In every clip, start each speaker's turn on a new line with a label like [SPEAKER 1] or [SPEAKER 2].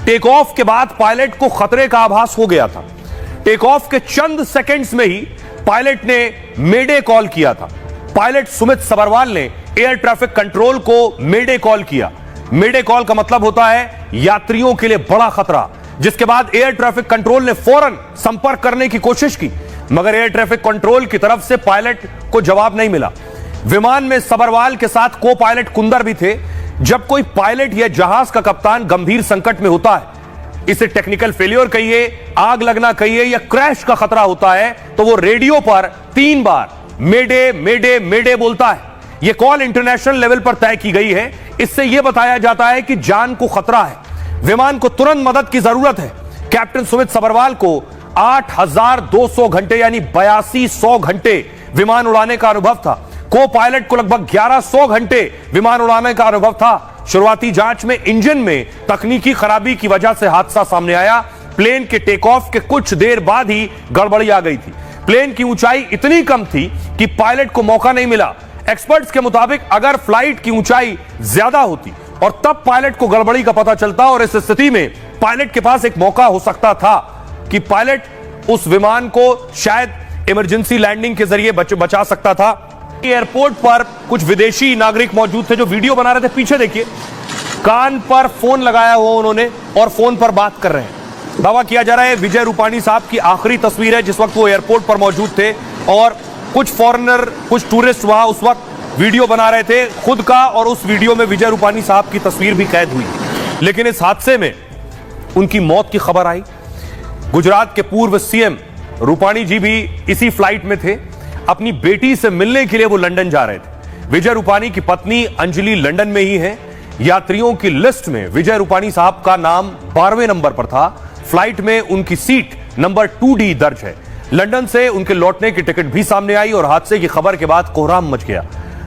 [SPEAKER 1] Take off के बाद pilot को खतरे का आभास हो गया था। टेक ऑफ के चंद सेकंड्स में ही पायलट ने मेडे कॉल किया था। पायलट सुमित सबरवाल ने एयर ट्रैफिक कंट्रोल को मेडे कॉल किया। मेडे कॉल का मतलब होता है यात्रियों के लिए बड़ा खतरा, जिसके बाद एयर ट्रैफिक कंट्रोल ने फौरन संपर्क करने की कोशिश की, मगर एयर ट्रैफिक कंट्रोल की तरफ से पायलट को जवाब नहीं मिला। विमान में सबरवाल के साथ को पायलट कुंदर भी थे। जब कोई पायलट या जहाज का कप्तान गंभीर संकट में होता है, इसे टेक्निकल फेलियर कहिए, आग लगना कहिए या क्रैश का खतरा होता है, तो वो रेडियो पर 3 बार मेडे मेडे मेडे बोलता है। यह कॉल इंटरनेशनल लेवल पर तय की गई है। इससे यह बताया जाता है कि जान को खतरा है, विमान को तुरंत मदद की जरूरत है। कैप्टन सुमित सबरवाल को 8,200 घंटे यानी 8200 घंटे विमान उड़ाने का अनुभव था। को पायलट को लगभग 1100 घंटे विमान उड़ाने का अनुभव था। शुरुआती जांच में इंजन में तकनीकी खराबी की वजह से हादसा सामने आया। प्लेन के टेक ऑफ के कुछ देर बाद ही गड़बड़ी आ गई थी। प्लेन की ऊंचाई इतनी कम थी कि पायलट को मौका नहीं मिला। एक्सपर्ट्स के मुताबिक अगर फ्लाइट की ऊंचाई ज्यादा होती और तब पायलट को गड़बड़ी का पता चलता, और इस स्थिति में पायलट के पास एक मौका हो सकता था कि पायलट उस विमान को शायद इमरजेंसी लैंडिंग के जरिए बचा सकता था। एयरपोर्ट पर कुछ विदेशी नागरिक मौजूद थे जो वीडियो बना रहे थे। पीछे देखिए, कान पर फोन लगाया हुआ उन्होंने और फोन पर बात कर रहे हैं। दावा किया जा रहा है विजय रूपाणी साहब की आखिरी तस्वीर है जिस वक्त वो एयरपोर्ट पर मौजूद थे, और कुछ फॉरेनर, कुछ टूरिस्ट वहां उस वक्त वीडियो बना रहे थे खुद का, और उस वीडियो में विजय रूपाणी साहब की तस्वीर भी कैद हुई। लेकिन इस हादसे में उनकी मौत की खबर आई। गुजरात के पूर्व सीएम रूपाणी जी भी इसी फ्लाइट में थे। अपनी बेटी से मिलने के लिए वो लंदन जा रहे थे। विजय रूपाणी की पत्नी अंजलि लंदन में ही है। यात्रियों की लिस्ट में विजय रूपाणी साहब का नाम 12वें नंबर पर था। फ्लाइट में उनकी सीट नंबर 2D दर्ज है। लंदन से उनके लौटने की टिकट भी सामने आई और हादसे की खबर के बाद कोहराम मच गया।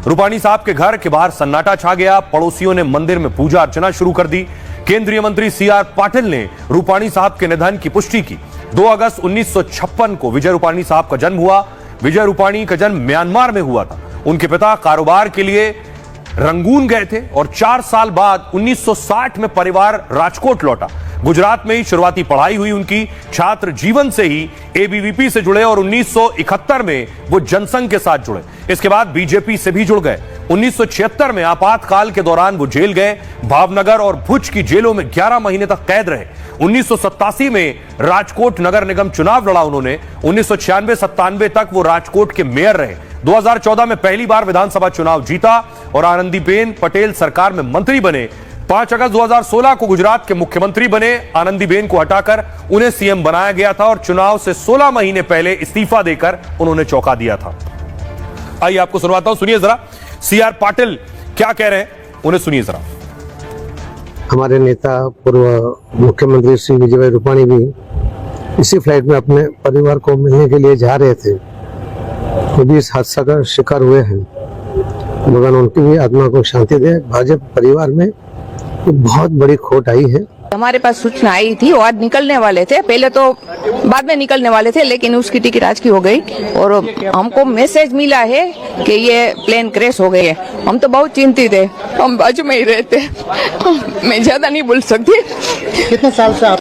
[SPEAKER 1] रूपाणी साहब के घर के बाहर सन्नाटा छा गया। पड़ोसियों ने मंदिर में पूजा अर्चना शुरू कर दी। केंद्रीय मंत्री CR पाटिल ने रूपाणी साहब के निधन की पुष्टि की। 2 अगस्त 1956 को विजय रूपाणी साहब का जन्म हुआ। विजय रूपाणी का जन्म म्यांमार में हुआ था। उनके पिता कारोबार के लिए रंगून गए थे और 4 साल बाद 1960 में परिवार राजकोट लौटा। गुजरात में ही शुरुआती पढ़ाई हुई उनकी। छात्र जीवन से ही ABVP से जुड़े और 1971 में वो जनसंघ के साथ जुड़े। इसके बाद बीजेपी से भी जुड़ गए। 1976 में आपातकाल के दौरान वो जेल गए। भावनगर और भुज की जेलों में 11 महीने तक कैद रहे। 1987 में राजकोट नगर निगम चुनाव लड़ा उन्होंने। 1996-97 तक वो राजकोट के मेयर रहे। 2014 में पहली बार विधानसभा चुनाव जीता और आनंदीबेन पटेल सरकार में मंत्री बने। 5 अगस्त 2016 को गुजरात के मुख्यमंत्री बने। आनंदीबेन को हटाकर उन्हें सीएम बनाया गया था और चुनाव से 16 महीने पहले इस्तीफा देकर उन्होंने चौंका दिया था। आइए आपको सुनवाता हूं, सुनिए जरा CR पाटिल क्या कह रहे हैं, उन्हें सुनिए जरा।
[SPEAKER 2] हमारे नेता पूर्व मुख्यमंत्री श्री विजय भाई रूपाणी भी इसी फ्लाइट में अपने परिवार को मिलने के लिए जा रहे थे। वो भी इस हादसा का शिकार हुए हैं। भगवान उनकी भी आत्मा को शांति दे। भाजपा परिवार में बहुत बड़ी खोट आई है।
[SPEAKER 3] हमारे पास सूचना आई थी, वो आज निकलने वाले थे, पहले तो बाद में निकलने वाले थे, लेकिन उसकी टिकट आज की हो गई और हमको मैसेज मिला है कि ये प्लेन क्रैश हो गई है। हम तो बहुत चिंतित है, हम बाजू में ही रहते। मैं ज्यादा नहीं बोल सकती।
[SPEAKER 2] कितने साल से आप?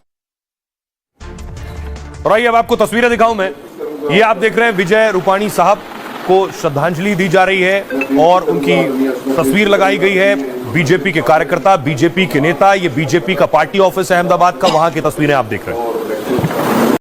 [SPEAKER 1] और आइए अब आपको तस्वीरें दिखाऊं मैं। ये आप देख रहे हैं विजय रूपाणी साहब को श्रद्धांजलि दी जा रही है और उनकी तस्वीर लगाई गई है। बीजेपी के कार्यकर्ता, बीजेपी के नेता, ये बीजेपी का पार्टी ऑफिस है अहमदाबाद का, वहां की तस्वीरें आप देख रहे हैं।